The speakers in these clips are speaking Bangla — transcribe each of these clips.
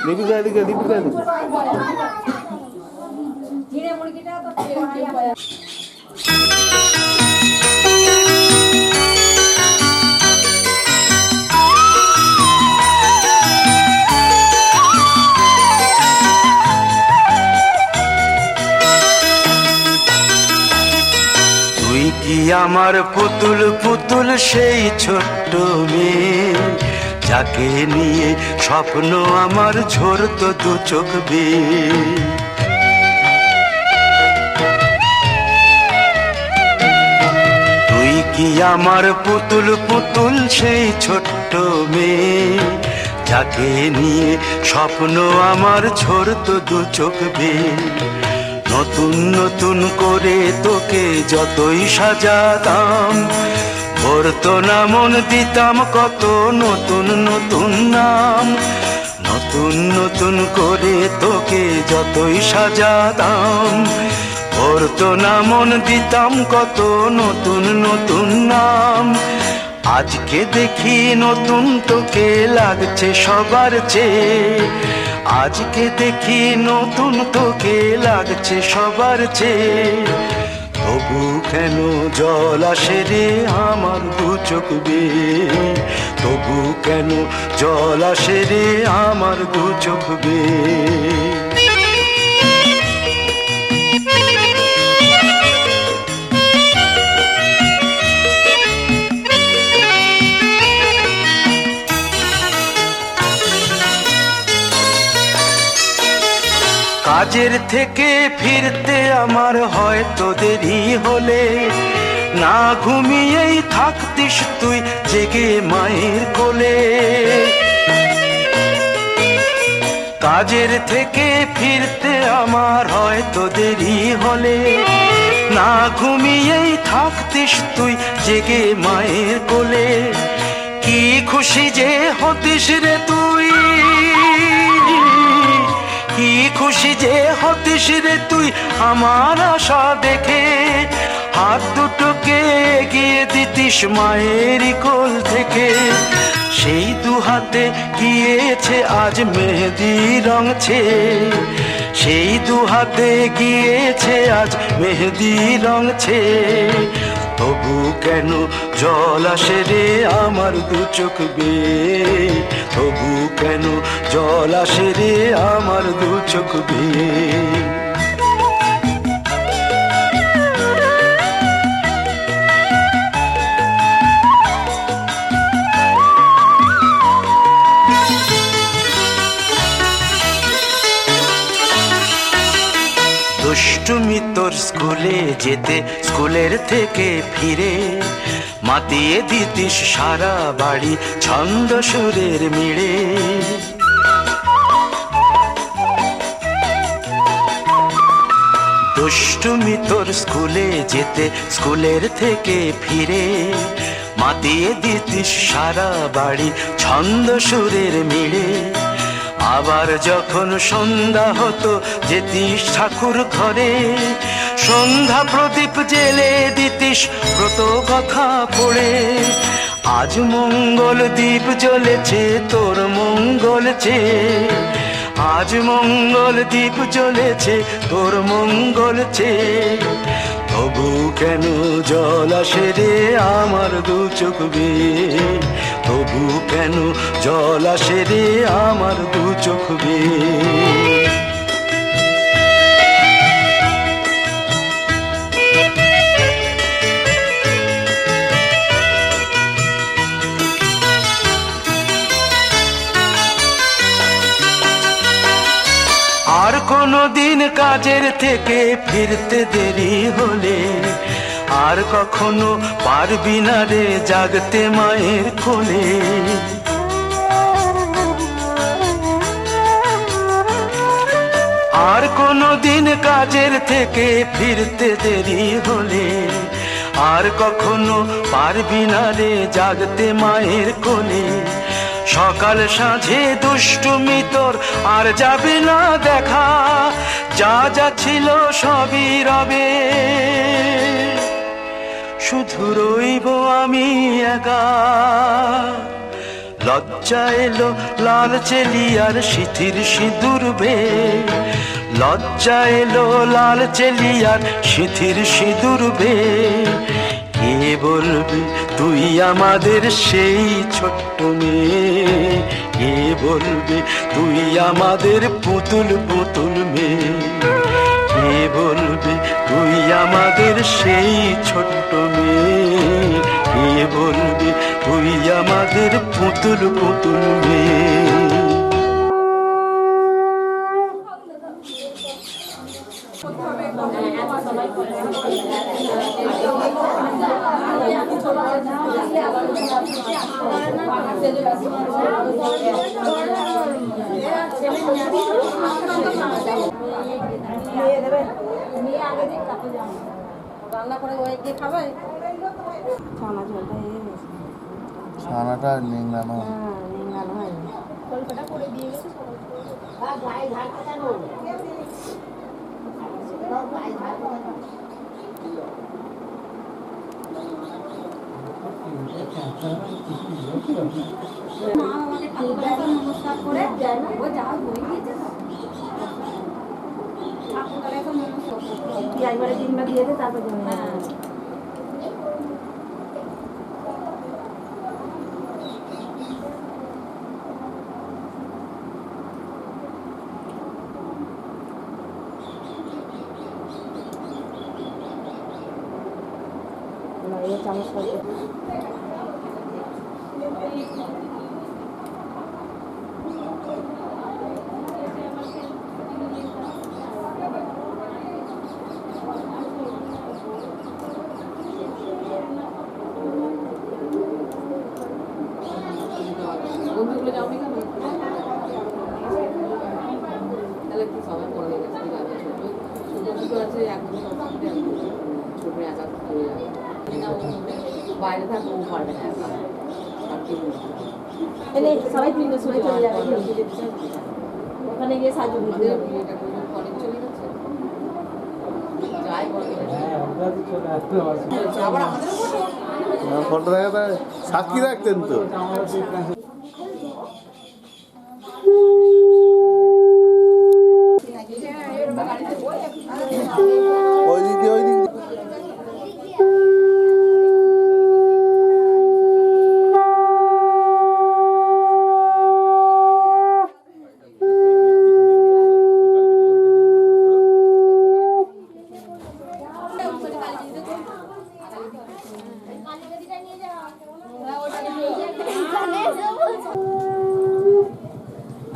দীপিকা এদিকে, দীপিকা এদিকে। তুই কি আমার পুতুল পুতুল সেই ছোট্ট মেয়ে, যাকে নিয়ে স্বপ্ন আমার ঝরতো দু চোখ বেয়ে। তুই কি আমার পুতুল পুতুল সেই ছোট্ট মেয়ে, যাকে নিয়ে স্বপ্ন আমার ঝরতো দু চোখ বেয়ে। নতুন নতুন করে তোকে যতই সাজাতাম, ভরতো না মন, দিতাম কত নতুন নতুন নাম। নতুন নতুন করে তোকে যতই সাজাতাম, ভরতো না মন, দিতাম কত নতুন নতুন নাম। আজকে দেখি নতুন তোকে লাগছে সবার চেয়ে, আজকে দেখি নতুন তোকে লাগছে সবার চেয়ে। তবু কেন জল আসে রে আমার দু চোখ বেয়ে, তবু কেন জল আসে রে আমার দু চোখ বেয়ে। কাজের থেকে ফিরতে আমার হয়তো দেরি হলে, না ঘুমিয়েই থাকতিস তুই জেগে মায়ের কোলে। কাজের থেকে ফিরতে আমার হয়তো দেরি হলে, না ঘুমিয়েই থাকতিস তুই জেগে মায়ের কোলে। কি খুশি যে হতিস রে তুই, কি খুশি যে হতিস রে তুই আমার আশা দেখে। হাত দুটোকে এগিয়ে দিতিস মায়ের কোল থেকে, সেই দু হাতে গিয়েছে আজ মেহেদি রঙছে, সেই দু হাতে গিয়েছে আজ মেহেদি রঙছে। তবু কেন জল আসে রে আমার দু চোখ বেয়ে, তবু কেন জল আসে রে আমার দু চোখ বেয়ে। দুষ্টুমি তোর স্কুলে যেতে, স্কুলের থেকে ফিরে মাতিয়ে দিতিস সারা বাড়ি ছন্দ সুরের মিড়ে। দুষ্টুমি তোর স্কুলে যেতে, স্কুলের থেকে ফিরে মাতিয়ে দিতিস সারা বাড়ি ছন্দ সুরের মিড়ে। আবার যখন সন্ধ্যা হতো যেতিস ঠাকুর ঘরে, সন্ধ্যা প্রদীপ জেলে দিতিস ব্রত কথা পড়ে। আজ মঙ্গল দ্বীপ জ্বলেছে তোর মঙ্গল চেয়ে, আজ মঙ্গল দ্বীপ জ্বলেছে তোর মঙ্গল চেয়ে। তবু কেন জল আসে রে আমার দু চোখ বেয়ে, তবু কেন জল আসে রে আমার দু চোখ বেয়ে। আর কোনো দিন কাজের থেকে ফিরতে দেরি হলে, আর কখনো পারবি না রে জাগতে মায়ের কোলে। আর কোনো দিন কাজের থেকে ফিরতে দেরি হলে, আর কখনো পারবি না রে জাগতে মায়ের কোলে। সকাল সাঁঝে দুষ্টুমি তোর আর যাবে না দেখা, যা যা ছিল সবই রবে, শুধু রইব আমি একা। লজ্জা এলো লাল চেলিয়ার সিথির সিঁদুর বে, লজ্জা এলো লাল চেলিয়ার সিথির সিঁদুর বে। কে বলবে তুই আমাদের সেই ছোট্ট মেয়ে, কে বলবে তুই আমাদের পুতুল পুতুল মেয়ে, কে বলবে তুই আমাদের সেই ছোট্ট মেয়ে, কে বলবে তুই আমাদের পুতুল পুতুল মেয়ে। রান্না করে ওই কে খাবে? ছানা ঝোলটা ছানাটা নিংড়ানো নিংড়ানো হয় কলকাতা করে দিয়ে গেছে মা আমাকে নমস্কার করে ও যা বই দিয়েছে ঠাকুরকে তো নমস্কার একবারে তিনবার দিয়েছে তারপর চামচ করতে বন্ধুগুলো যাও কেন? তাহলে কি সবাই পড়ে গেছে ছোট আছে একদম ছোট একা হয়ে যাবে, বাইরে থাকবো পারবে না সবাই তিনটে সময় চলে যাবে, ওখানে গিয়ে সাজু কলেজ চলে গেছে যাই আবার আমাদের ফটো দেখা সাক্ষী রাখতেন তো। ওই দিক দিয়ে ওই দিক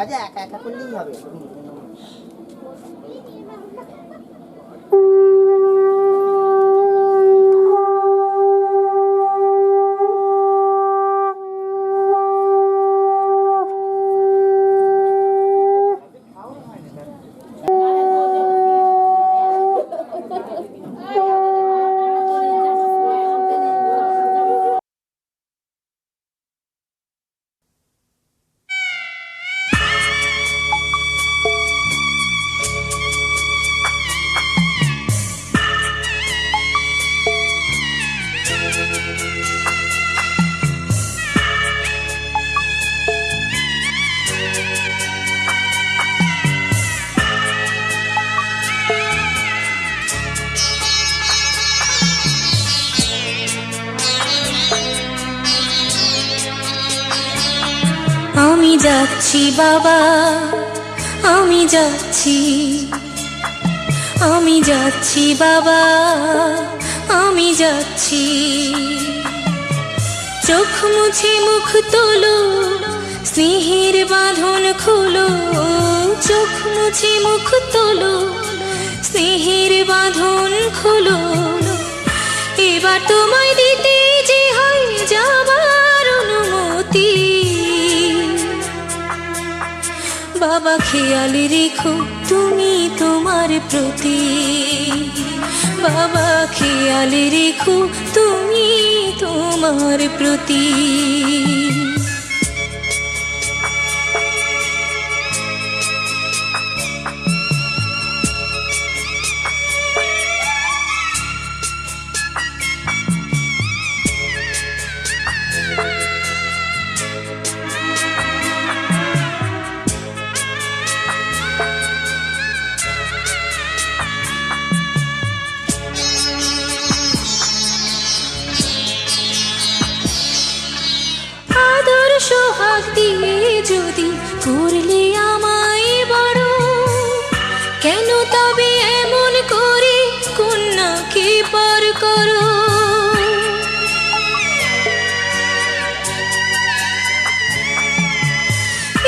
আচ্ছা একা একা করলেই হবে। আমি যাচ্ছি বাবা, আমি যাচ্ছি, আমি যাচ্ছি বাবা, আমি যাচ্ছি। চোখ মুছে মুখ তোলো, স্নেহের বাঁধন খুলো, চোখ মুছে মুখ তোলো, স্নেহের বাঁধন খুলো। এবার তোমায় দিতে যে হয় যাবার অনুমতি, বাবা খেয়াল রেখো তুমি তোমার প্রতি, বাবা খেয়াল রেখো তুমি তোমার প্রতি। সোহাগ দিয়ে যদি করলে আমায় বড়, কেন তবে এমন করে কন্যাকে পর করো?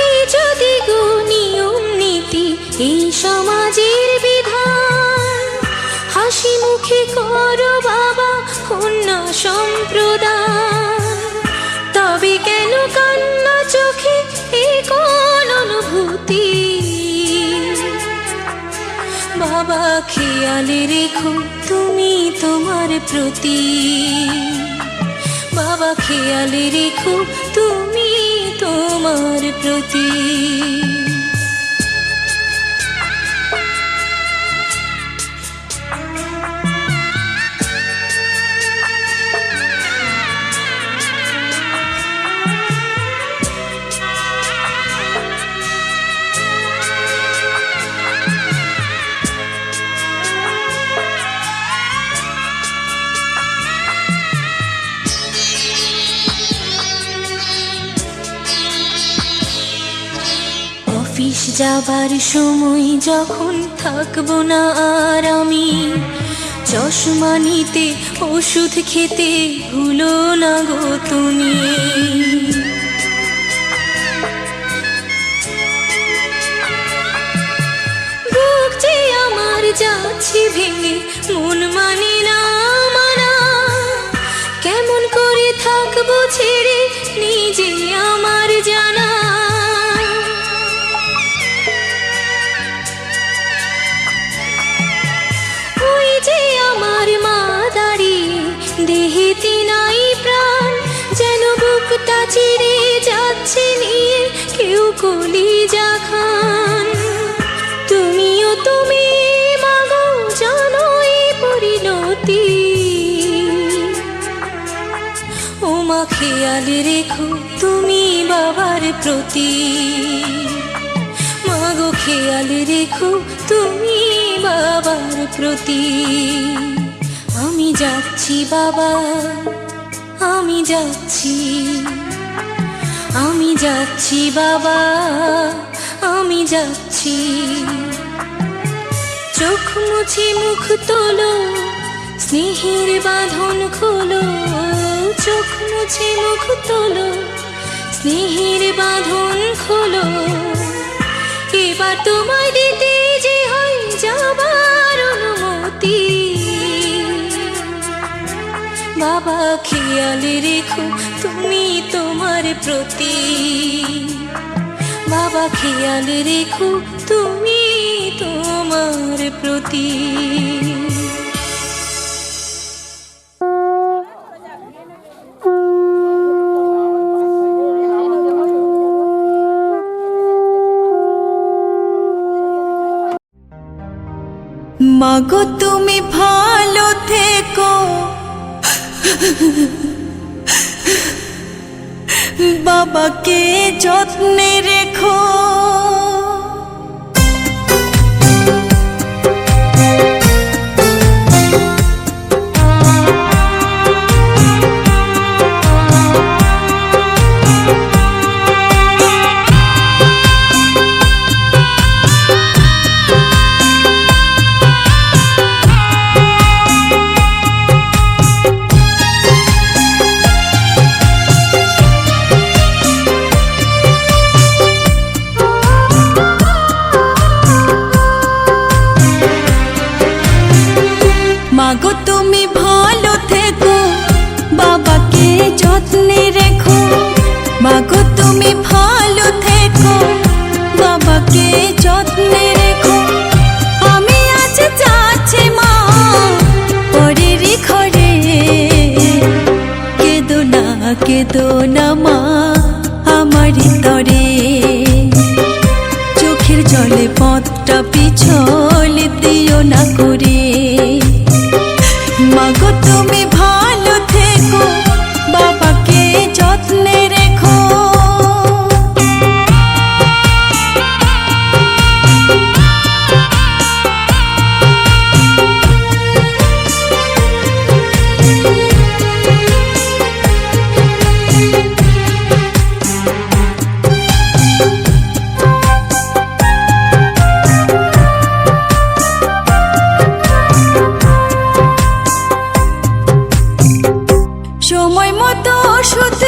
এই যদি গো নিয়ম নীতি এই সমাজের বিধান, হাসি মুখে করো বাবা কন্যা সম্প্রদান, তবে কেন কান্না চোখে এই কোন অনুভূতি? বাবা খেয়াল রেখো তুমি তোমার প্রতি। বাবা খেয়াল রেখো তুমি তোমার প্রতি। অফিস যাবার সময় যখন থাকবো না আর আমি, চশমা নিতে ওষুধ খেতে ভুলো না গো তুমি। বুক যে আমার যাচ্ছে ভেঙে মন মানে না মানা, কেমন করে থাকবো ছেড়ে নিজে আমার জানা। আমার মা দাঁড়িয়ে দেহেতে নাই প্রাণ, যেন বুকটা চিরে যাচ্ছে নিয়ে কেউ কলিজা খান। তুমিও তুমি মাগো জানো এই পরিণতি। ও মা খেয়াল রেখো তুমি বাবার প্রতি। মাগো খেয়াল রেখো তুমি বাবার প্রতি। আমি যাচ্ছি বাবা, আমি যাচ্ছি, আমি যাচ্ছি বাবা, আমি যাচ্ছি। চোখ মুছে মুখ তোলো, স্নেহের বাঁধন খোলো। চোখ মুছে মুখ তোলো, স্নেহের বাঁধন খোলো। এবার তোমায় দিতে যে হয় যাবার অনুমতি। বাবা খেয়াল রেখো তুমি তোমার প্রতি। বাবা খেয়াল রেখো তুমি তোমার প্রতি। মাগো তুমি ভালো থেকো, বাবাকে যত্নে রেখো। কেঁদো না মা আমারই তরে, চোখের জলে পথটা পিছল দিও না করে। মাগো তুমি ভালো থেকো, বাবাকে যত্নে রেখো। সময় মতো ওষুধ